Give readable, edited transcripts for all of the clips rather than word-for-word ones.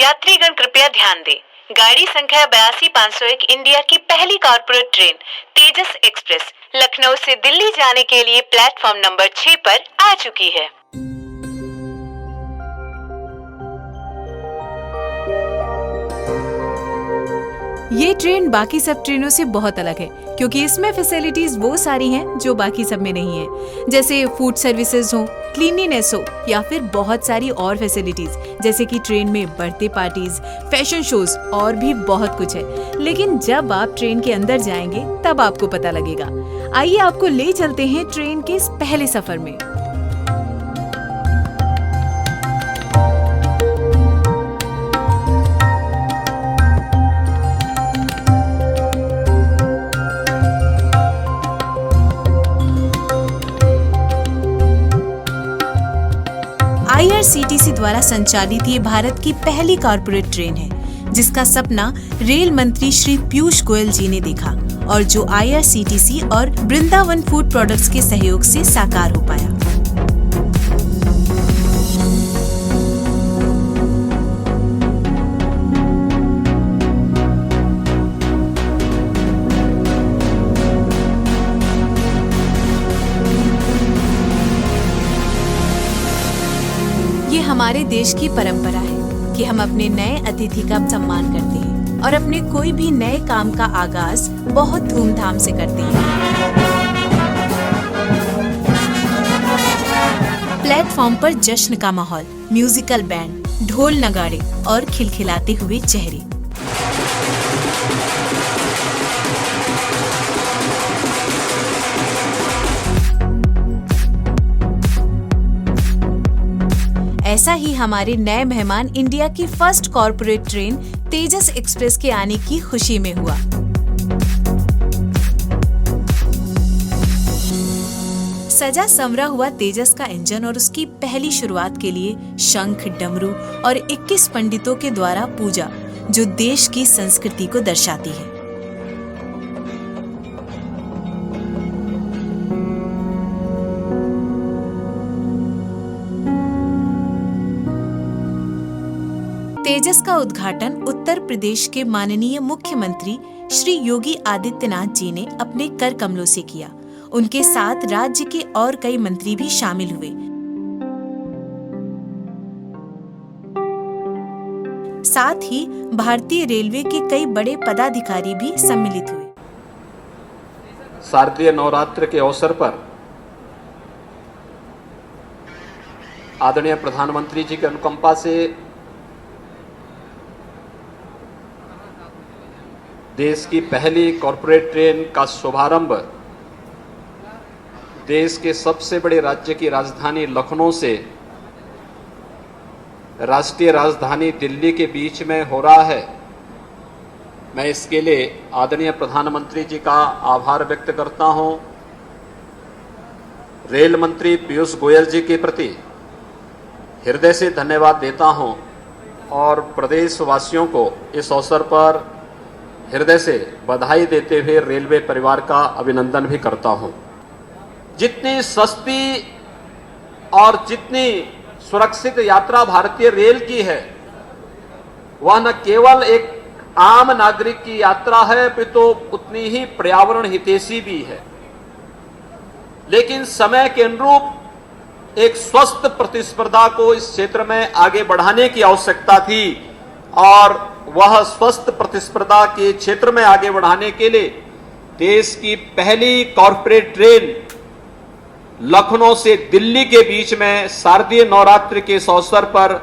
यात्रीगण कृपया ध्यान दें। गाड़ी संख्या 82-501 इंडिया की पहली कॉर्पोरेट ट्रेन तेजस एक्सप्रेस लखनऊ से दिल्ली जाने के लिए प्लेटफॉर्म नंबर 6 पर आ चुकी है। ये ट्रेन बाकी सब ट्रेनों से बहुत अलग है क्योंकि इसमें फैसिलिटीज वो सारी हैं जो बाकी सब में नहीं है, जैसे फूड सर्विसेज हो, क्लीनलीनेस हो या फिर बहुत सारी और फैसिलिटीज जैसे कि ट्रेन में बर्थडे पार्टीज, फैशन शोज और भी बहुत कुछ है। लेकिन जब आप ट्रेन के अंदर जाएंगे तब आपको पता लगेगा। आइए आपको ले चलते हैं ट्रेन के इस पहले सफर में। IRCTC द्वारा संचालित ये भारत की पहली कॉर्पोरेट ट्रेन है जिसका सपना रेल मंत्री श्री पीयूष गोयल जी ने देखा और जो IRCTC और वृंदावन फूड प्रोडक्ट्स के सहयोग से साकार हो पाया। ये हमारे देश की परंपरा है कि हम अपने नए अतिथि का सम्मान करते हैं और अपने कोई भी नए काम का आगाज बहुत धूमधाम से करते हैं। प्लेटफॉर्म पर जश्न का माहौल, म्यूजिकल बैंड, ढोल नगाड़े और खिलखिलाते हुए चेहरे। ऐसा ही हमारे नए मेहमान इंडिया की फर्स्ट कॉर्पोरेट ट्रेन तेजस एक्सप्रेस के आने की खुशी में हुआ। सजा संवरा हुआ तेजस का इंजन और उसकी पहली शुरुआत के लिए शंख, डमरू और 21 पंडितों के द्वारा पूजा जो देश की संस्कृति को दर्शाती है। तेजस का उद्घाटन उत्तर प्रदेश के माननीय मुख्यमंत्री श्री योगी आदित्यनाथ जी ने अपने कर कमलों से किया। उनके साथ राज्य के और कई मंत्री भी शामिल हुए। साथ ही भारतीय रेलवे के कई बड़े पदाधिकारी भी सम्मिलित हुए। शारदीय नवरात्र के अवसर पर आदरणीय प्रधानमंत्री जी की अनुकंपा से देश की पहली कॉरपोरेट ट्रेन का शुभारंभ देश के सबसे बड़े राज्य की राजधानी लखनऊ से राष्ट्रीय राजधानी दिल्ली के बीच में हो रहा है। मैं इसके लिए आदरणीय प्रधानमंत्री जी का आभार व्यक्त करता हूं। रेल मंत्री पीयूष गोयल जी के प्रति हृदय से धन्यवाद देता हूं और प्रदेशवासियों को इस अवसर पर हृदय से बधाई देते हुए रेलवे परिवार का अभिनंदन भी करता हूं। जितनी सस्ती और जितनी सुरक्षित यात्रा भारतीय रेल की है वह न केवल एक आम नागरिक की यात्रा है अपितु उतनी ही पर्यावरण हितैषी भी है। लेकिन समय के अनुरूप एक स्वस्थ प्रतिस्पर्धा को इस क्षेत्र में आगे बढ़ाने की आवश्यकता थी और वह स्वस्थ प्रतिस्पर्धा के क्षेत्र में आगे बढ़ाने के लिए देश की पहली कॉर्पोरेट ट्रेन लखनऊ से दिल्ली के बीच में शारदीय नवरात्र के इस अवसर पर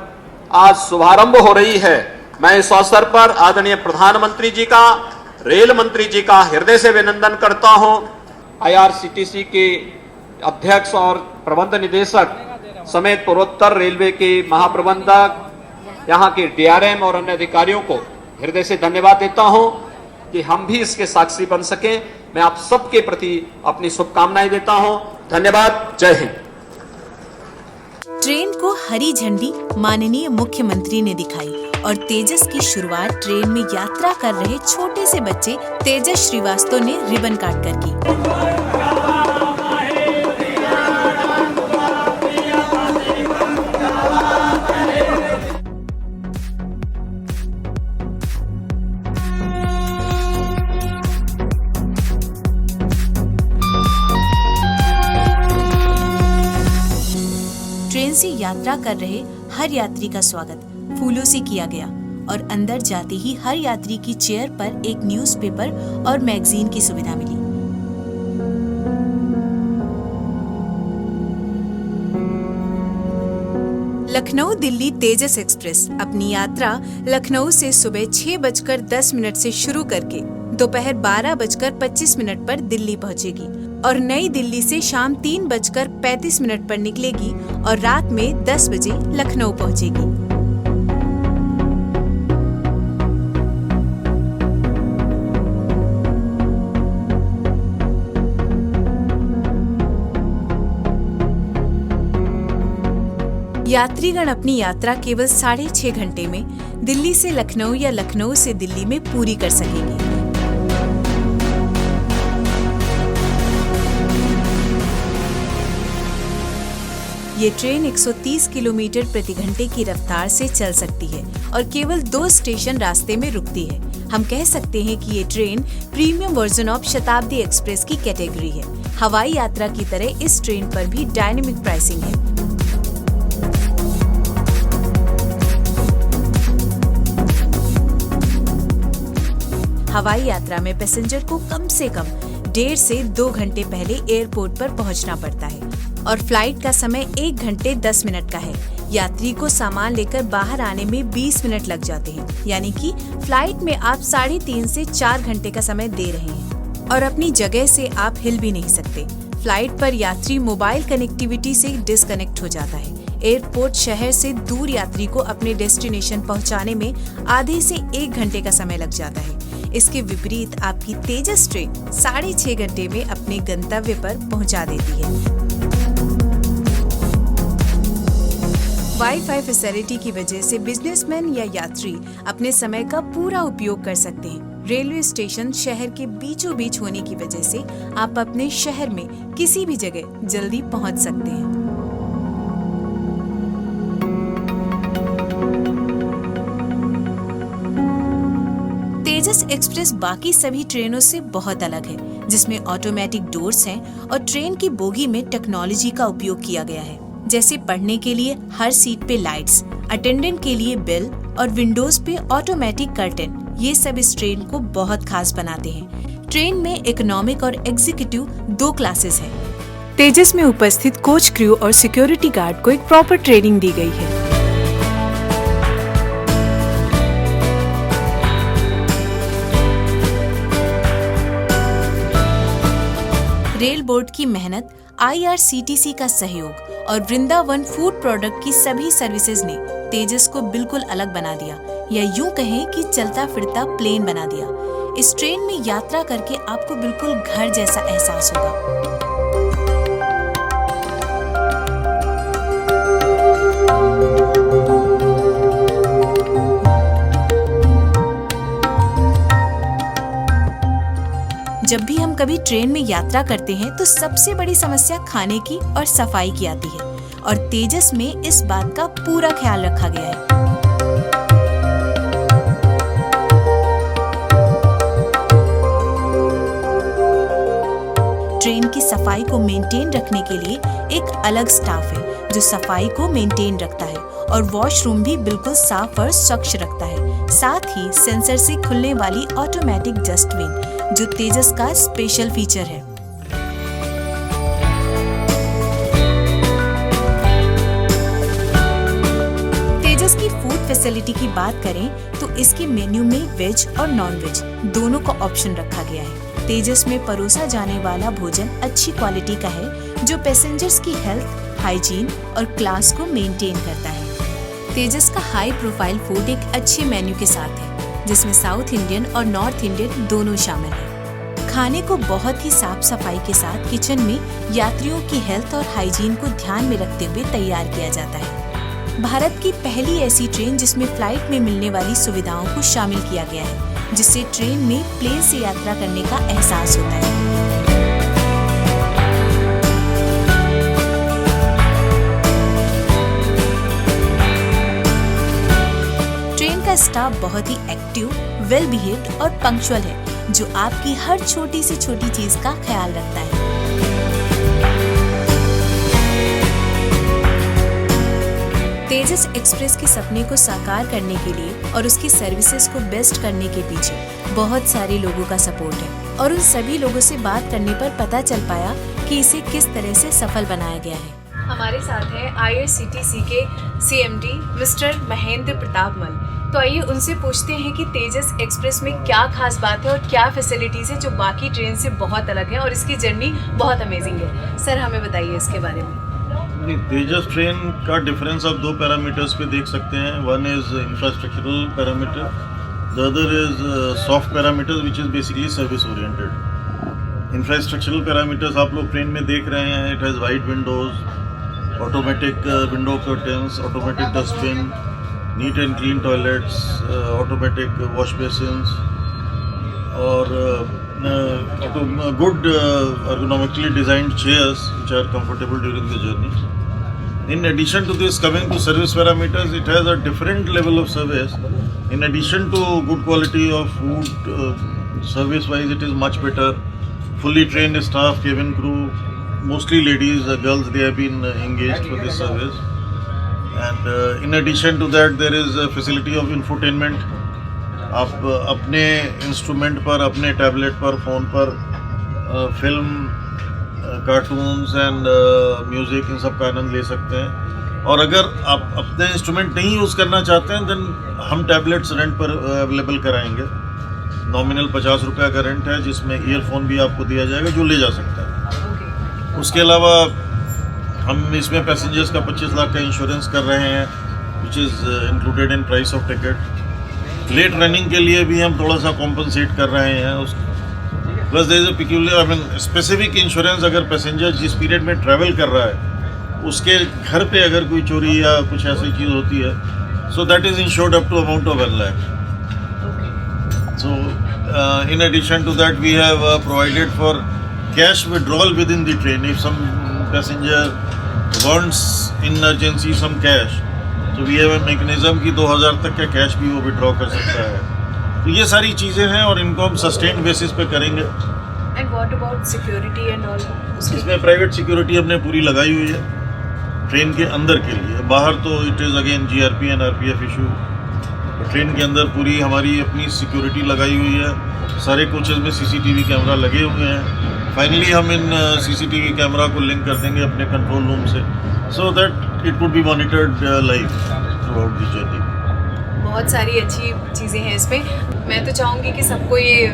आज शुभारंभ हो रही है। मैं इस अवसर पर आदरणीय प्रधानमंत्री जी का, रेल मंत्री जी का हृदय से अभिनंदन करता हूं। IRCTC के अध्यक्ष और प्रबंध निदेशक समेत पूर्वोत्तर रेलवे के महाप्रबंधक, यहाँ के DRM और अन्य अधिकारियों को हृदय से धन्यवाद देता हूं कि हम भी इसके साक्षी बन सकें। मैं आप सबके प्रति अपनी शुभकामनाएं देता हूं। धन्यवाद। जय हिंद। ट्रेन को हरी झंडी माननीय मुख्यमंत्री ने दिखाई और तेजस की शुरुआत ट्रेन में यात्रा कर रहे छोटे से बच्चे तेजस श्रीवास्तव ने रिबन काट कर की। से यात्रा कर रहे हर यात्री का स्वागत फूलों से किया गया और अंदर जाते ही हर यात्री की चेयर पर एक न्यूज़पेपर और मैगजीन की सुविधा मिली। लखनऊ दिल्ली तेजस एक्सप्रेस अपनी यात्रा लखनऊ से सुबह 6:10 से शुरू करके दोपहर 12:25 पर दिल्ली पहुंचेगी और नई दिल्ली से शाम 3:35 पर निकलेगी और रात में 10 बजे लखनऊ पहुंचेगी। यात्रीगण अपनी यात्रा केवल 6.5 घंटे में दिल्ली से लखनऊ या लखनऊ से दिल्ली में पूरी कर सकेंगे। ये ट्रेन 130 किलोमीटर प्रति घंटे की रफ्तार से चल सकती है और केवल 2 स्टेशन रास्ते में रुकती है। हम कह सकते हैं कि ये ट्रेन प्रीमियम वर्जन ऑफ शताब्दी एक्सप्रेस की कैटेगरी है। हवाई यात्रा की तरह इस ट्रेन पर भी डायनेमिक प्राइसिंग है। हवाई यात्रा में पैसेंजर को कम से कम 1.5 से 2 घंटे पहले एयरपोर्ट पर पहुंचना पड़ता है और फ्लाइट का समय 1 घंटे 10 मिनट का है। यात्री को सामान लेकर बाहर आने में 20 मिनट लग जाते हैं, यानी कि फ्लाइट में आप 3.5 से 4 घंटे का समय दे रहे हैं और अपनी जगह से आप हिल भी नहीं सकते। फ्लाइट पर यात्री मोबाइल कनेक्टिविटी से डिस्कनेक्ट हो जाता है। एयरपोर्ट शहर से दूर यात्री को अपने डेस्टिनेशन पहुंचाने में आधे से 1 घंटे का समय लग जाता है। इसके विपरीत आपकी तेजस ट्रेन 6.5 घंटे में अपने गंतव्य पर पहुंचा देती है। वाईफाई फैसिलिटी की वजह से बिजनेसमैन या यात्री अपने समय का पूरा उपयोग कर सकते हैं। रेलवे स्टेशन शहर के बीचों बीच होने की वजह से आप अपने शहर में किसी भी जगह जल्दी पहुंच सकते हैं। तेजस एक्सप्रेस बाकी सभी ट्रेनों से बहुत अलग है, जिसमें ऑटोमेटिक डोर्स हैं और ट्रेन की बोगी में टेक्नोलॉजी का उपयोग किया गया है, जैसे पढ़ने के लिए हर सीट पे लाइट्स, अटेंडेंट के लिए बेल और विंडोज पे ऑटोमेटिक कर्टेन। ये सब इस ट्रेन को बहुत खास बनाते हैं। ट्रेन में इकोनॉमिक और एग्जीक्यूटिव 2 क्लासेस हैं। तेजस में उपस्थित कोच क्रू और सिक्योरिटी गार्ड को एक प्रॉपर ट्रेनिंग दी गई है। रेल बोर्ड की मेहनत, IRCTC का सहयोग और वृंदावन फूड प्रोडक्ट की सभी सर्विसेज ने तेजस को बिल्कुल अलग बना दिया, या यूं कहें कि चलता फिरता प्लेन बना दिया। इस ट्रेन में यात्रा करके आपको बिल्कुल घर जैसा एहसास होगा। जब भी हम कभी ट्रेन में यात्रा करते हैं तो सबसे बड़ी समस्या खाने की और सफाई की आती है, और तेजस में इस बात का पूरा ख्याल रखा गया है। ट्रेन की सफाई को मेंटेन रखने के लिए एक अलग स्टाफ है जो सफाई को मेंटेन रखता है और वॉशरूम भी बिल्कुल साफ और स्वच्छ रखता है। साथ ही सेंसर से खुलने वाली ऑटोमेटिक डस्टबिन जो तेजस का स्पेशल फीचर है। तेजस की फूड फैसिलिटी की बात करें तो इसके मेन्यू में वेज और नॉन वेज दोनों का ऑप्शन रखा गया है। तेजस में परोसा जाने वाला भोजन अच्छी क्वालिटी का है जो पैसेंजर्स की हेल्थ, हाइजीन और क्लास को मेंटेन करता है। तेजस का हाई प्रोफाइल फूड एक अच्छे मेन्यू के साथ है जिसमें साउथ इंडियन और नॉर्थ इंडियन दोनों शामिल हैं। खाने को बहुत ही साफ सफाई के साथ किचन में यात्रियों की हेल्थ और हाइजीन को ध्यान में रखते हुए तैयार किया जाता है। भारत की पहली ऐसी ट्रेन जिसमें फ्लाइट में मिलने वाली सुविधाओं को शामिल किया गया है, जिससे ट्रेन में प्लेन से यात्रा करने का एहसास होता है। स्टाफ बहुत ही एक्टिव, वेल बिहेव्ड और पंक्चुअल है जो आपकी हर छोटी से छोटी चीज का ख्याल रखता है। तेजस एक्सप्रेस के सपने को साकार करने के लिए और उसकी सर्विसेज को बेस्ट करने के पीछे बहुत सारे लोगों का सपोर्ट है और उन सभी लोगों से बात करने पर पता चल पाया कि इसे किस तरह से सफल बनाया गया है। हमारे साथ हैं IRCTC के CMD मिस्टर महेंद्र प्रताप मल। तो आइए उनसे पूछते हैं कि तेजस एक्सप्रेस में क्या खास बात है और क्या फैसिलिटीज है जो बाकी ट्रेन से बहुत अलग है और इसकी जर्नी बहुत अमेजिंग है। सर हमें बताइए इसके बारे में। तेजस ट्रेन का डिफरेंस आप दो पैरामीटर्स पे देख सकते हैं। One is infrastructural parameter, the other is soft parameter which is basically service oriented. Infrastructural parameters आप लोग ट्रेन में देख रहे हैं। It has wide Windows, automatic window curtains, automatic dustbin, neat and clean toilets, automatic wash basins और good ergonomically designed chairs which are comfortable during the journey. In addition to this, coming to service parameters, it has a different level of service. In addition to good quality of food, service wise it is much better. Fully trained staff, cabin crew, mostly ladies, girls, they have been engaged for this service. And in addition to that, there is a facility of infotainment. आप अपने instrument पर, अपने tablet पर, phone पर film, cartoons and music in सब का आनंद ले सकते हैं। और अगर आप अपने इंस्ट्रूमेंट नहीं यूज़ करना चाहते हैं देन हम टैबलेट्स रेंट पर अवेलेबल कराएंगे। नॉमिनल 50 रुपये का रेंट है जिसमें ईयरफोन भी आपको दिया जाएगा जो ले जा सकता है। उसके अलावा हम इसमें पैसेंजर्स का 25 लाख का इंश्योरेंस कर रहे हैं which is included in price of ticket. Late running के लिए भी हम थोड़ा सा कॉम्पनसेट कर रहे हैं उस plus there is a peculiar specific insurance. अगर पैसेंजर जिस पीरियड में ट्रैवल कर रहा है उसके घर पे अगर कोई चोरी या कुछ ऐसी चीज़ होती है so that is insured up to amount of 1 lakh. So in addition to that we have provided for cash withdrawal within the train. If some passenger wants in emergency some cash तो we have a mechanism कि 2000 तक का cash भी वो withdraw कर सकता है। तो ये सारी चीज़ें हैं और इनको हम सस्टेन बेसिस पे करेंगे। And what about security and all? इसमें प्राइवेट सिक्योरिटी हमने पूरी लगाई हुई है ट्रेन के अंदर के लिए। बाहर तो it is again GRP and RPF issue. Train के अंदर पूरी हमारी अपनी सिक्योरिटी लगाई हुई है। सारे कोचेज़ में CCTV कैमरा लगे हुए हैं। फाइनली हम इन CCTV कैमरा को लिंक कर देंगे अपने कंट्रोल रूम से so that it would be monitored live through out the journey. बहुत सारी अच्छी चीज़ें हैं इसमें। मैं तो चाहूँगी कि सबको ये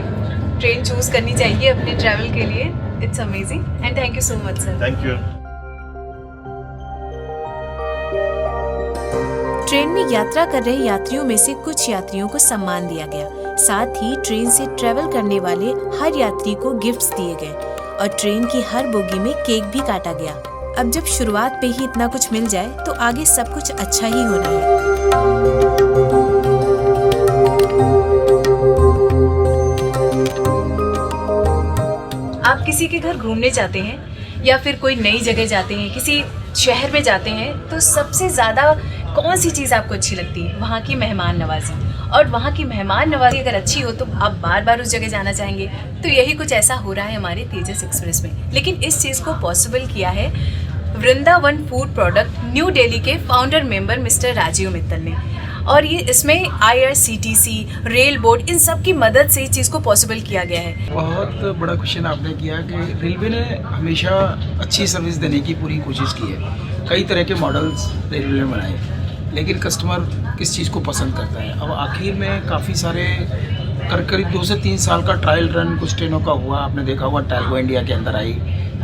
ट्रेन चूज़ करनी चाहिए अपने ट्रैवल के लिए। It's amazing and thank you so much sir. Thank you. Train में यात्रा कर रहे यात्रियों में से कुछ यात्रियों को सम्मान दिया गया। साथ ही ट्रेन से ट्रैवल करने वाले हर यात्री को गिफ्ट्स दिए गए और ट्रेन की हर बोगी में केक भी काटा गया। अब जब शुरुआत पे ही इतना कुछ मिल जाए तो आगे सब कुछ अच्छा ही होना है। आप किसी के घर घूमने जाते हैं या फिर कोई नई जगह जाते हैं, किसी शहर में जाते हैं तो सबसे ज़्यादा कौन सी चीज़ आपको अच्छी लगती है? वहाँ की मेहमान नवाजी। और वहाँ की मेहमान नवाजी अगर अच्छी हो तो आप बार बार उस जगह जाना चाहेंगे। तो यही कुछ ऐसा हो रहा है हमारे तेजस एक्सप्रेस में। लेकिन इस चीज़ को पॉसिबल किया है Vrindavan food product new Delhi के founder member mister Rajeev Mittal ने। और ये इसमें IRCTC, रेल बोर्ड, इन सब की मदद से इस चीज़ को पॉसिबल किया गया है। बहुत बड़ा क्वेश्चन आपने किया कि रेलवे ने हमेशा अच्छी सर्विस देने की पूरी कोशिश की है। कई तरह के मॉडल्स रेलवे ने बनाए लेकिन कस्टमर किस चीज़ को पसंद करता है। अब आखिर में काफ़ी सारे करीब 2 से 3 साल का ट्रायल रन कुछ ट्रेनों का हुआ। आपने देखा हुआ टैल्गो इंडिया के अंदर आई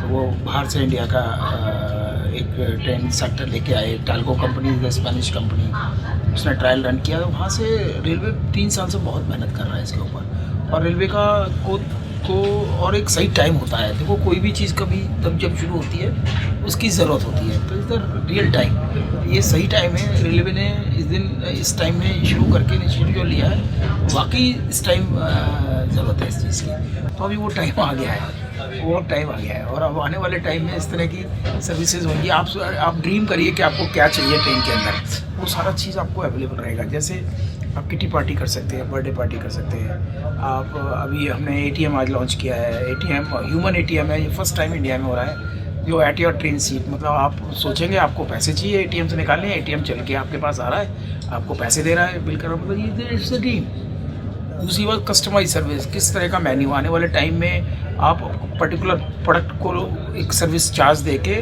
तो वो बाहर से इंडिया का एक ट्रेन सेक्टर लेके आए। टैल्गो कंपनी, स्पेनिश कंपनी, उसने ट्रायल रन किया। वहाँ से रेलवे 3 साल से बहुत मेहनत कर रहा है इसके ऊपर। और रेलवे का को और एक सही टाइम होता है। देखो कोई भी चीज़ कभी तब जब शुरू होती है उसकी ज़रूरत होती है, तो इधर रियल टाइम ये सही टाइम है। रेलवे ने इस टाइम में शुरू करके इनिशिएटिव जो लिया है वाकई इस टाइम ज़रूरत है इस चीज़ की। तो अभी वो टाइम आ गया है, वो टाइम आ गया है और अब आने वाले टाइम में इस तरह की सर्विसेज होंगी। आप ड्रीम करिए कि आपको क्या चाहिए ट्रेन के अंदर, वो सारा चीज़ आपको अवेलेबल रहेगा। जैसे आप किटी पार्टी कर सकते हैं, बर्थडे पार्टी कर सकते हैं आप। अभी हमने ATM आज लॉन्च किया है। ATM ह्यूमन ATM है, ये फर्स्ट टाइम इंडिया में हो रहा है। जो एट योर ट्रेन सीट, मतलब आप सोचेंगे आपको पैसे चाहिए एटीएम से निकालने, एटीएम चल के आपके पास आ रहा है, आपको पैसे दे रहा है, बिल कर रहा है, मतलब ये इट्स द ड्रीम। दूसरी बात कस्टमाइज सर्विस, किस तरह का मेन्यू, आने वाले टाइम में आप पर्टिकुलर प्रोडक्ट को एक सर्विस चार्ज देके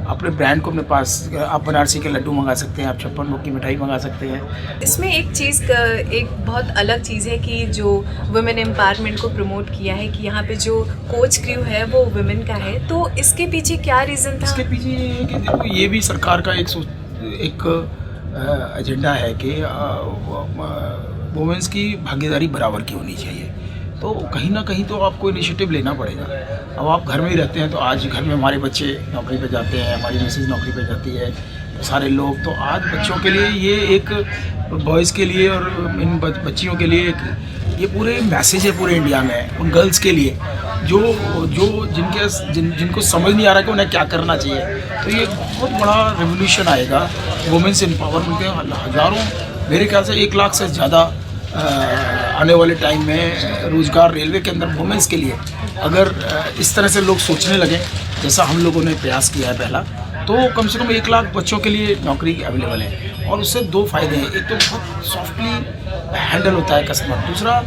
अपने ब्रांड को अपने पास, आप बनारसी के लड्डू मंगा सकते हैं, आप 56 भोग की मिठाई मंगा सकते हैं। इसमें एक चीज़ एक बहुत अलग चीज़ है कि जो वुमेन एम्पावरमेंट को प्रमोट किया है कि यहाँ पे जो कोच क्रू है वो वुमेन का है, तो इसके पीछे क्या रीज़न था? इसके पीछे ये है कि देखो ये भी सरकार का एक एजेंडा है कि वुमेन्स की भागीदारी बराबर की होनी चाहिए। तो कहीं ना कहीं तो आपको इनिशिएटिव लेना पड़ेगा। अब आप घर में ही रहते हैं, तो आज घर में हमारे बच्चे नौकरी पे जाते हैं, हमारी मिसेज नौकरी पे जाती है, सारे लोग, तो आज बच्चों के लिए ये एक, बॉयज़ के लिए और इन बच्चियों के लिए एक ये पूरे मैसेज है पूरे इंडिया में, उन गर्ल्स के लिए जो जिनको समझ नहीं आ रहा कि उन्हें क्या करना चाहिए। तो ये बहुत बड़ा रेवोल्यूशन आएगा वुमेन्स एम्पावरमेंट के। हज़ारों, मेरे ख्याल से 1 लाख से ज़्यादा आने वाले टाइम में रोज़गार रेलवे के अंदर वुमेन्स के लिए, अगर इस तरह से लोग सोचने लगें जैसा हम लोगों ने प्रयास किया है पहला, तो कम से कम 1 लाख बच्चों के लिए नौकरी अवेलेबल है। और उससे 2 फ़ायदे हैं, एक तो बहुत सॉफ्टली हैंडल होता है कस्टमर, दूसरा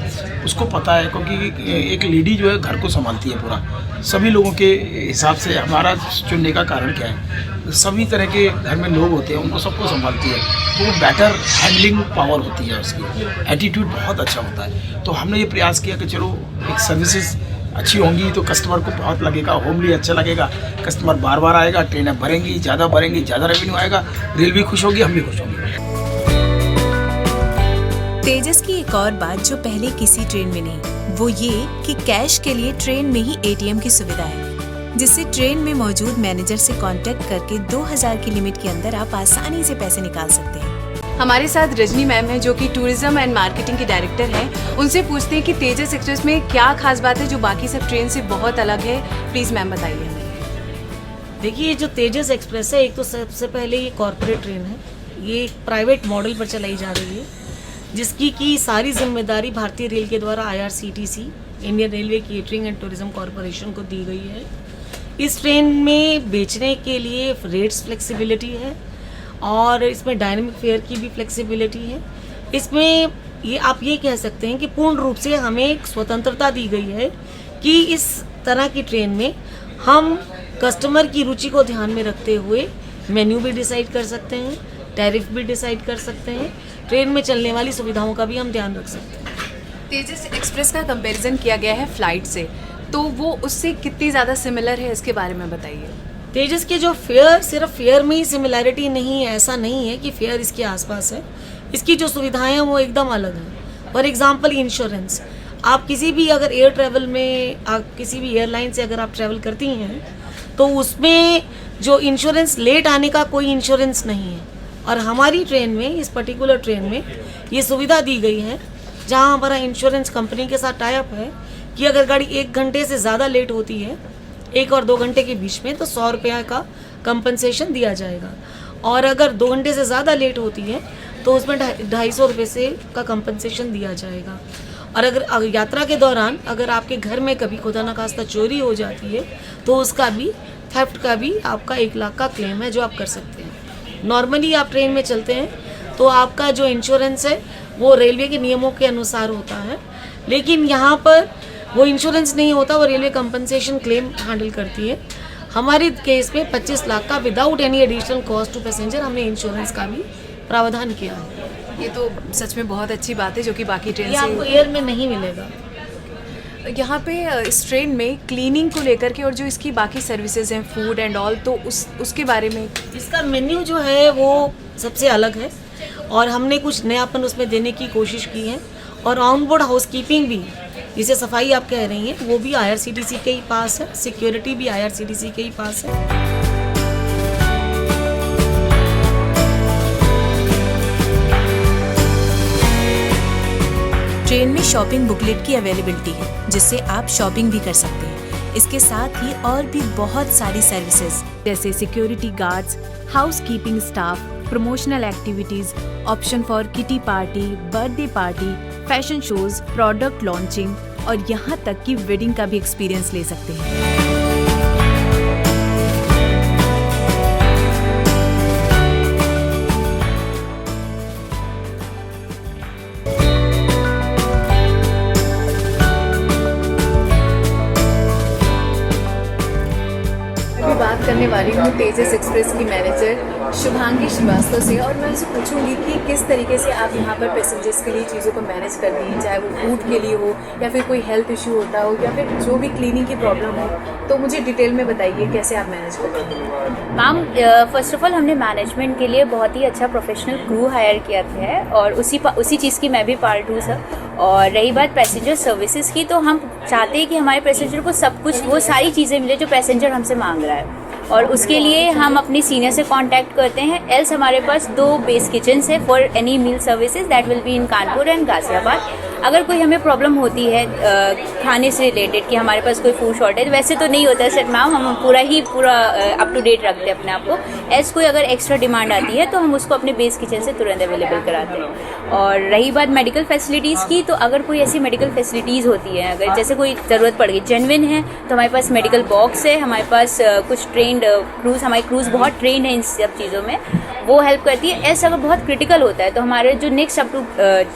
उसको पता है, क्योंकि एक लेडी जो है घर को संभालती है पूरा, सभी लोगों के हिसाब से। हमारा चुनने का कारण क्या है, सभी तरह के घर में लोग होते हैं, उनको सबको संभालती है, तो वो बेटर हैंडलिंग पावर होती है, उसकी एटीट्यूड बहुत अच्छा होता है। तो हमने ये प्रयास किया कि चलो एक सर्विसेज अच्छी होंगी तो कस्टमर को बहुत लगेगा, होमली अच्छा लगेगा, कस्टमर बार बार आएगा, ट्रेनें भरेंगी, ज़्यादा रेवेन्यू आएगा, रेलवे खुश होगी, हम भी खुश होंगे। तेजस की एक और बात जो पहले किसी ट्रेन में नहीं, वो ये कि कैश के लिए ट्रेन में ही एटीएम की सुविधा है, जिससे ट्रेन में मौजूद मैनेजर से कांटेक्ट करके 2000 की लिमिट के अंदर आप आसानी से पैसे निकाल सकते हैं। हमारे साथ रजनी मैम है जो कि टूरिज्म एंड मार्केटिंग की डायरेक्टर हैं। उनसे पूछते हैं कि तेजस एक्सप्रेस में क्या खास बात है जो बाकी सब ट्रेन से बहुत अलग है। प्लीज मैम बताइए हमें। देखिए, जो तेजस एक्सप्रेस है, एक तो सबसे पहले ये कॉर्पोरेट ट्रेन है, ये एक प्राइवेट मॉडल पर चलाई जा रही है, जिसकी की सारी जिम्मेदारी भारतीय रेल के द्वारा IRCTC, Indian railway catering and tourism corporation को दी गई है। इस ट्रेन में बेचने के लिए रेट्स फ्लेक्सिबिलिटी है और इसमें डायनामिक फेयर की भी फ्लेक्सिबिलिटी है। इसमें ये आप ये कह सकते हैं कि पूर्ण रूप से हमें एक स्वतंत्रता दी गई है कि इस तरह की ट्रेन में हम कस्टमर की रुचि को ध्यान में रखते हुए मेन्यू भी डिसाइड कर सकते हैं, टैरिफ भी डिसाइड कर सकते हैं, ट्रेन में चलने वाली सुविधाओं का भी हम ध्यान रख सकते हैं। तेजस एक्सप्रेस का कंपैरिजन किया गया है फ्लाइट से, तो वो उससे कितनी ज़्यादा सिमिलर है, इसके बारे में बताइए। तेजस के जो फेयर, सिर्फ फेयर में ही सिमिलैरिटी नहीं है, ऐसा नहीं है कि फेयर इसके आसपास है, इसकी जो सुविधाएं हैं वो एकदम अलग हैं। फॉर एग्जांपल इंश्योरेंस, आप किसी भी अगर एयर ट्रैवल में, आप किसी भी एयरलाइन से अगर आप ट्रैवल करती हैं तो उसमें जो इंश्योरेंस, लेट आने का कोई इंश्योरेंस नहीं है। और हमारी ट्रेन में, इस पर्टिकुलर ट्रेन में ये सुविधा दी गई है, जहाँ हमारा इंश्योरेंस कंपनी के साथ टाई अप है कि अगर गाड़ी 1 घंटे से ज़्यादा लेट होती है, 1 और 2 घंटे के बीच में, तो 100 रुपये का कंपनसेशन दिया जाएगा। और अगर 2 घंटे से ज़्यादा लेट होती है तो उसमें 250 रुपये से का कंपनसेशन दिया जाएगा। और अगर यात्रा के दौरान अगर आपके घर में कभी खुदा न खास्ता चोरी हो जाती है तो उसका भी, थेफ्ट का भी आपका 1 लाख का क्लेम है जो आप कर सकते हैं। नॉर्मली आप ट्रेन में चलते हैं तो आपका जो इंश्योरेंस है वो रेलवे के नियमों के अनुसार होता है, लेकिन यहाँ पर वो इंश्योरेंस नहीं होता, वो रेलवे कंपनसेशन क्लेम हैंडल करती है। हमारे केस में 25 लाख का without any additional cost to passenger हमने इंश्योरेंस का भी प्रावधान किया है। ये तो सच में बहुत अच्छी बात है जो कि बाकी ट्रेन ये आपको एयर में नहीं मिलेगा। यहाँ पे इस ट्रेन में क्लीनिंग को लेकर के और जो इसकी बाकी सर्विसेज हैं, फूड एंड ऑल, तो उसके बारे में। इसका मेन्यू जो है वो सबसे अलग है और हमने कुछ नयापन उसमें देने की कोशिश की है। और ऑनबोर्ड हाउसकीपिंग भी, जिसे सफाई आप कह रही हैं, वो भी IRCTC के ही पास है, सिक्योरिटी भी IRCTC के ही पास है। ट्रेन में शॉपिंग बुकलेट की अवेलेबिलिटी है जिससे आप शॉपिंग भी कर सकते हैं। इसके साथ ही और भी बहुत सारी सर्विसेज जैसे security guards, housekeeping staff, promotional activities, option for kitty party, birthday party, fashion shows, product launching और यहाँ तक कि वेडिंग का भी एक्सपीरियंस ले सकते हैं। करने वाली हूँ तेजस एक्सप्रेस की मैनेजर शुभांगी श्रीवास्तव से, और मैं उनसे पूछूंगी कि किस तरीके से आप यहाँ पर पैसेंजर्स के लिए चीज़ों को मैनेज करती हैं, चाहे वो फूड के लिए हो या फिर कोई हेल्थ इशू होता हो या फिर जो भी क्लीनिंग की प्रॉब्लम हो। तो मुझे डिटेल में बताइए कैसे आप मैनेज करते हैं। मैम, फर्स्ट ऑफ ऑल हमने मैनेजमेंट के लिए बहुत ही अच्छा प्रोफेशनल क्रू हायर किया है और उसी चीज़ की मैं भी पार्ट हूँ सर। और रही बात पैसेंजर सर्विसेज की, तो हम चाहते हैं कि हमारे पैसेंजर को सब कुछ वो सारी चीज़ें मिले जो पैसेंजर हमसे मांग रहा है, और उसके लिए हम अपनी सीनियर से कांटेक्ट करते हैं। एल्स हमारे पास 2 बेस किचन्स है for any meal services that will be in Kanpur and Ghaziabad. अगर कोई हमें प्रॉब्लम होती है खाने से रिलेटेड कि हमारे पास कोई फूड शॉर्टेज, वैसे तो नहीं होता है सर मैम, हम पूरा अप टू डेट रखते हैं अपने आप को। एल्स कोई अगर एक्स्ट्रा डिमांड आती है तो हम उसको अपने बेस किचन से तुरंत अवेलेबल कराते हैं। और रही बात मेडिकल फैसिलिटीज़ की, तो अगर कोई ऐसी मेडिकल फैसिलिटीज़ होती है, अगर जैसे कोई ज़रूरत पड़ गई जेन्युइन है, तो हमारे पास मेडिकल बॉक्स है, हमारे पास कुछ ट्रेंड क्रूज़, हमारी क्रूज़ बहुत ट्रेंड है इन सब चीज़ों में, वो हेल्प करती है। ऐसा अगर बहुत क्रिटिकल होता है तो हमारे जो नेक्स्ट अप टू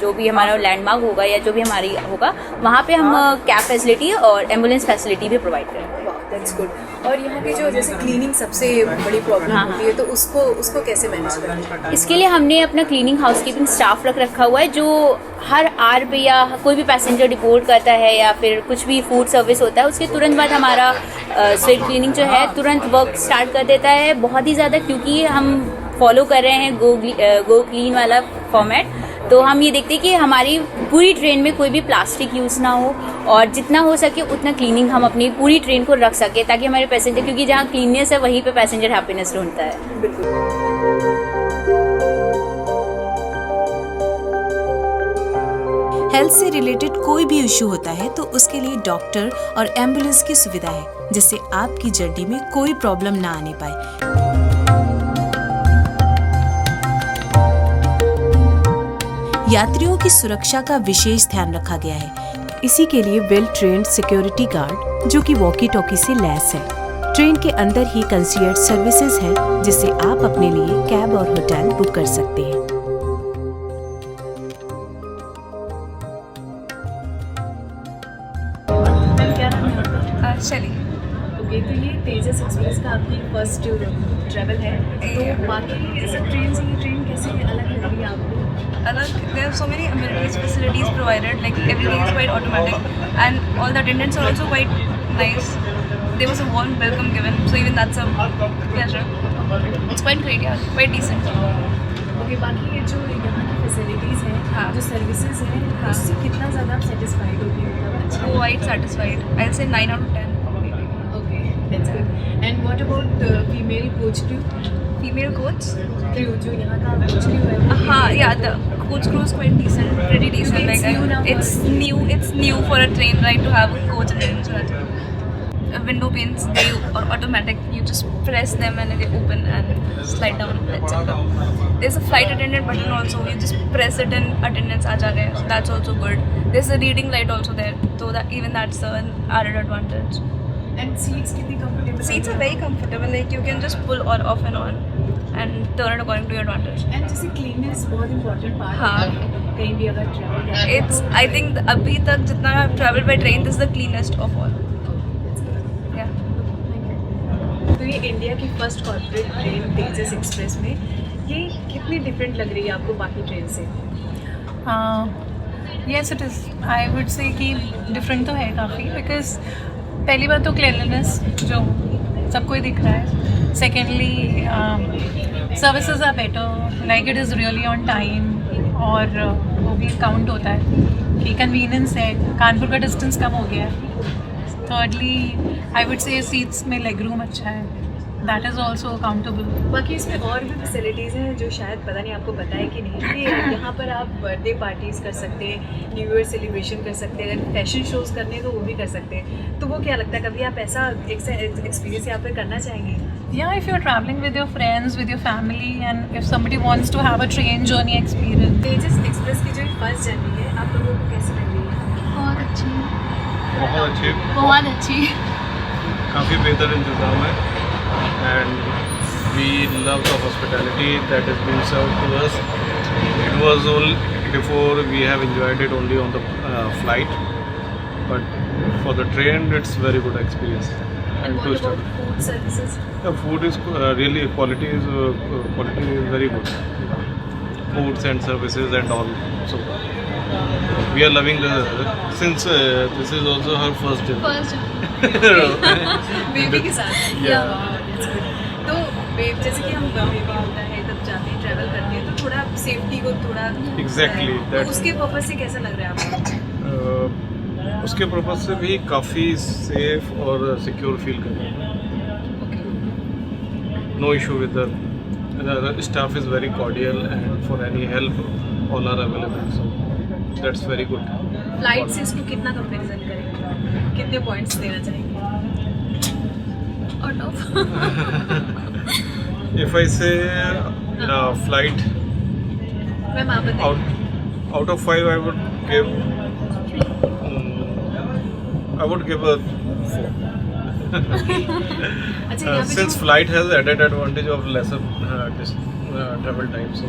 जो भी हमारा लैंडमार्क होगा या जो भी हमारी होगा, वहाँ पे हम कैब फैसिलिटी और एम्बुलेंस फैसिलिटी भी प्रोवाइड करेंगे। That's good. और यहाँ की जो जैसे क्लीनिंग सबसे बड़ी प्रॉब्लम होती है, तो उसको कैसे मैनेज करते हैं? इसके लिए हमने अपना क्लीनिंग हाउसकीपिंग स्टाफ रखा हुआ है, जो हर आर पे या कोई भी पैसेंजर रिपोर्ट करता है या फिर कुछ भी फूड सर्विस होता है, उसके तुरंत बाद हमारा स्ट्रीट क्लीनिंग जो है तुरंत वर्क स्टार्ट कर देता है। बहुत ही ज़्यादा, क्योंकि हम फॉलो कर रहे हैं गो क्लीन वाला फॉर्मेट, तो हम ये देखते हैं कि हमारी पूरी ट्रेन में कोई भी प्लास्टिक यूज़ ना हो, और जितना हो सके उतना क्लीनिंग हम अपनी पूरी ट्रेन को रख सके, ताकि हमारे पैसेंजर, क्योंकि जहाँ क्लीननेस है वहीं पे पैसेंजर हैप्पीनेस ढूंढता है। हेल्थ से रिलेटेड कोई भी इशू होता है तो उसके लिए डॉक्टर और एम्बुलेंस की सुविधा है, जिससे आपकी जर्नी में कोई प्रॉब्लम ना आने पाए। यात्रियों की सुरक्षा का विशेष ध्यान रखा गया है। इसी के लिए वेल ट्रेन्ड सिक्योरिटी गार्ड, जो कि वॉकी टॉकी से लैस है। ट्रेन के अंदर ही कंसीयर्ड सर्विसेज है, जिससे आप अपने लिए कैब और होटल बुक कर सकते हैं। चलिए। ओके, तो ये तेजस एक्सप्रेस का आपकी फर्स्ट ट्रैवल है, तो बाकी सब ट्रेन से ये ट्रेन कैसे अलग लग रही है आपको? There are so many amenities, facilities provided, like everything is quite automatic, and all the attendants are also quite nice. There was a warm welcome given, so even that's a pleasure. It's quite great, yeah, quite decent. Okay, बाकी ये जो यहाँ की facilities हैं, हाँ, जो services हैं, हाँ, उससे कितना ज़्यादा आप सेटिस्फाइड होती हैं? मतलब Quite satisfied. I'll say 9 out of 10. Okay, that's good. And what about female coach crew? Female coach? Crew जो यहाँ का कोच क्रू है वो हाँ, yeah, the coach crew is quite decent, pretty decent. It's new now. It's new for a train, right, to have a coach attendant. So that window panes, they are automatic. You just press them and they open and slide down, etc. There's a flight attendant button also. You just press it and attendants aa ja rahe hain. So that's also good. There's a reading light also there, so that even that's an added advantage. And seats कितनी comfortable? Seats are very comfortable. Like you can just pull or off and on, and turn it according to your advantage. And जैसे cleanness बहुत important part हाँ, है कहीं भी अगर travel करना है। It's I think अभी तक जितना I've traveled by train, this is the cleanest of all. Yeah. तो ये इंडिया की फर्स्ट कॉर्पोरेट ट्रेन तेजस एक्सप्रेस में ये कितनी डिफरेंट लग रही है आपको बाकी ट्रेन से? Yes it is, I would say कि डिफरेंट तो है काफ़ी, बिकॉज पहली बात तो क्लीनलीनेस जो सबको ही दिख रहा है। Secondly services are better, like it is really on time, और वो भी काउंट होता है कि कन्वीनियंस है, कानपुर का डिस्टेंस कम हो गया है। Thirdly I would say seats में लेग रूम अच्छा है, दैट इज़ ऑल्सो काउंटेबल। बाकी इसमें और भी फैसिलिटीज़ हैं जो शायद पता नहीं आपको पता है कि नहीं, कि यहाँ पर आप बर्थडे पार्टीज़ कर सकते हैं, न्यू ईयर सेलिब्रेशन कर सकते हैं, अगर फैशन शोज़ करने हैं तो वो भी कर सकते हैं। तो वो क्या लगता है, कभी आप ऐसा एक्सपीरियंस यहाँ पर करना चाहेंगे? Yeah, if you're traveling with your friends, with your family, and if somebody wants to have a train journey experience. Tejas express की जो फर्स्ट जर्नी है आप लोगों को कैसी लग रही है? बहुत अच्छी, बहुत अच्छी, बहुत अच्छी। काफ़ी बेहतर इंतज़ाम है, and we love the hospitality that is being served to us. It was all before, we have enjoyed it only on the flight, but for the train it's very good experience. And what two-star. about food services? The food is really quality is very good. Foods and services and all. So we are loving since this is also her first day. First baby के साथ Yeah. तो babe जैसे कि हम baby होता है तब जाते हैं ट्रैवल करते हैं तो थोड़ा सेफ्टी को थोड़ा Exactly, तो that's- उसके पर्पज से कैसा लग रहा है आपको? उसके पर्पज से भी काफ़ी सेफ और सिक्योर फील कर रहे हैं. No issue with the staff is very cordial and for any help all are available. So that's very good. Flight से इसको कितना कंपैरिजन करेंगे? कितने पॉइंट्स देना चाहेंगे? Out of If I say flight ma'am आप बताइए. out of 5, I would give a 4. अच्छा यहाँ पे Since जो flight has added advantage of lesser travel time, so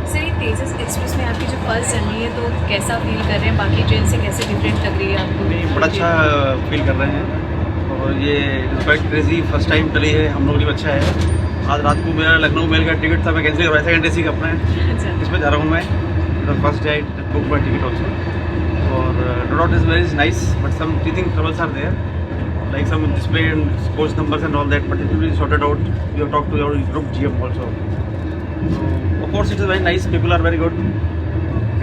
sir ये तेजस एक्सप्रेस में आपकी जो फर्स्ट जर्नी है तो कैसा फील कर रहे हैं? बाकी ट्रेन से कैसे डिफरेंट लग रही है आपको? नहीं, बड़ा अच्छा फील कर रहे हैं और ये इनफैक्ट क्रेजी फर्स्ट टाइम चली है हम लोग के लिए अच्छा है. आज रात को मेरा लखनऊ मेल का टिकट था, मैं कैंसिल करवाया सेकंड एसी का अपना है, अच्छा इसमें जा रहा हूँ मैं. First day I book my ticket also और no doubt is very nice but some teething troubles are there like some display and coach numbers and all that, but it will be sorted out. You have talked to your group GM also. So, of course, it is very nice. People are very good.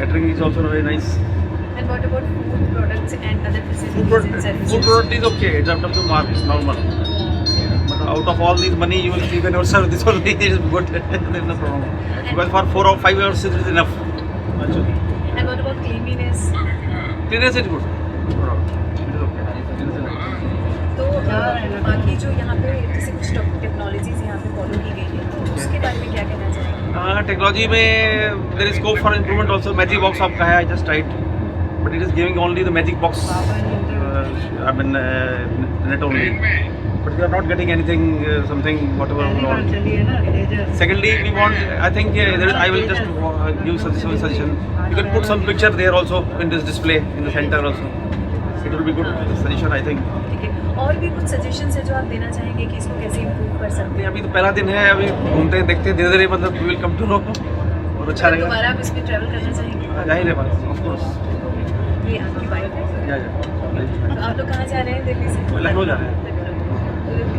Catering is also very nice. And what about food products and other facilities and services? Food product is okay. It's up to the mark. It's normal. But out of all this money, you will see when you serve this only. It is good. There is no problem. Because for 4 or 5 hours, it is enough. Actually. And what about cleanliness? Cleanliness is good. No problem. It is okay. It is enough. तो बाकी जो यहाँ पे जैसे कुछ technologies यहाँ पे follow की गई है तो उसके बारे में क्या कहना चाहेंगे? टेक्नोलॉजी में there is scope for improvement also. Magic box आपका है, I just right but it is giving only the magic box I mean net only but you are not getting anything something whatever. Secondly, we want, I think I will just give suggestion. You can put some picture there also in this display in the center also. It will be good suggestion, I think. ठीक है. और भी कुछ suggestions है जो आप देना चाहेंगे कि इसको कैसे इम्प्रूव कर सकते हैं? अभी तो पहला दिन है, अभी घूमते देखते धीरे धीरे मतलब we will come to know और अच्छा अगर रहेगा. दोबारा आप इसमें ट्रैवल करना चाहेंगे? जाहिर है बात, ऑफ कोर्स. ये आपकी बाइक है. तो आप लोग कहाँ जा रहे हैं दिल्ली से? लखनऊ जा रहे हैं.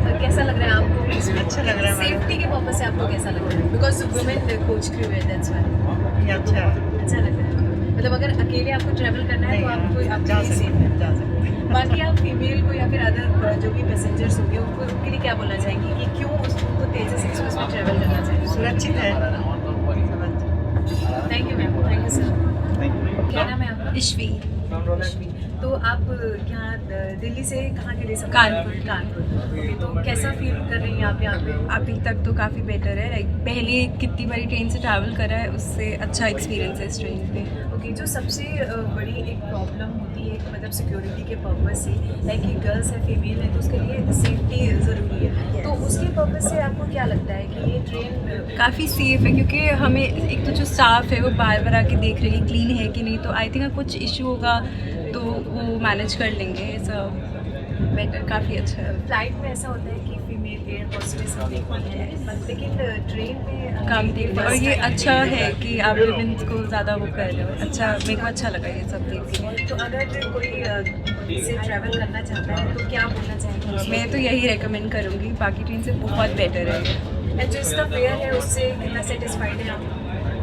तो कैसा लग रहा है आपको? अच्छा लग रहा है. सेफ्टी के पर्पज से आपको कैसा लग रहा है? बिकॉज वुमेन कोच क्रू है, दैट्स व्हाई. अच्छा अच्छा लग रहा है. मतलब अगर अकेले आपको ट्रैवल करना है तो आपको आपके लिए सेफ है. जा सकते हैं. बाकी आप फीमेल को या फिर अदर जो भी पैसेंजर्स होंगे उनके लिए क्या बोलना चाहेंगे कि क्यों उनको तेजस एक्सप्रेस में ट्रैवल करना चाहिए? सुरक्षित है. Thank you ma'am. Thank you sir. Thank you. क्या नाम है आपका? इश्वी. तो आप यहाँ दिल्ली से कहाँ के लिए? कानपुर. ओके, तो कैसा फील कर रही हैं आप यहाँ पे? अभी तक तो काफ़ी बेटर है. लाइक पहले कितनी बारी ट्रेन से ट्रैवल करा है उससे अच्छा एक्सपीरियंस है इस ट्रेन पे. ओके, जो सबसे बड़ी एक प्रॉब्लम होती है मतलब सिक्योरिटी के पर्पज़ से, लाइक कि गर्ल्स है फीमेल है तो उसके लिए सेफ्टी ज़रूरी है, तो उसके पर्पज़ से आपको क्या लगता है कि ये ट्रेन काफ़ी सेफ है क्योंकि हमें एक तो जो स्टाफ है वो बार बार आके देख रही है क्लीन है कि नहीं. तो आई थिंक कुछ इशू होगा तो वो मैनेज कर लेंगे. बेटर काफ़ी अच्छा है. फ्लाइट में ऐसा होता है कि फीमेल एयर होस्टेस देखती है लेकिन ट्रेन में काम देखते हैं और ये अच्छा है कि आप विमेंस को ज़्यादा वो कर रहे हो. अच्छा, मेरे को अच्छा लगा ये सब देख के. तो अगर कोई इससे ट्रैवल करना चाहता है तो क्या बोलना चाहेंगे? मैं तो यही रेकमेंड करूँगी. बाकी ट्रेन से बहुत बेटर है. एंड जो इसका फेयर है उससे कितना सेटिस्फाइड है आप?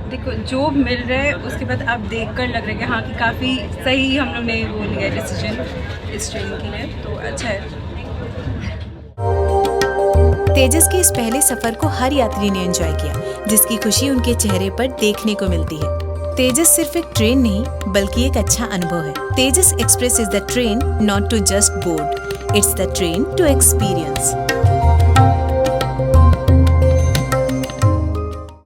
देखो जो मिल रहा है उसके बाद आप देख कर लग रहा है कि हाँ कि काफ़ी सही हम लोग ने वो लिया डिसीजन इस ट्रेन के लिए. तो अच्छा है. तेजस के इस पहले सफर को हर यात्री ने एंजॉय किया, जिसकी खुशी उनके चेहरे पर देखने को मिलती है. तेजस सिर्फ एक ट्रेन नहीं बल्कि एक अच्छा अनुभव है. Tejas express is the train not to just board, it's the train to experience.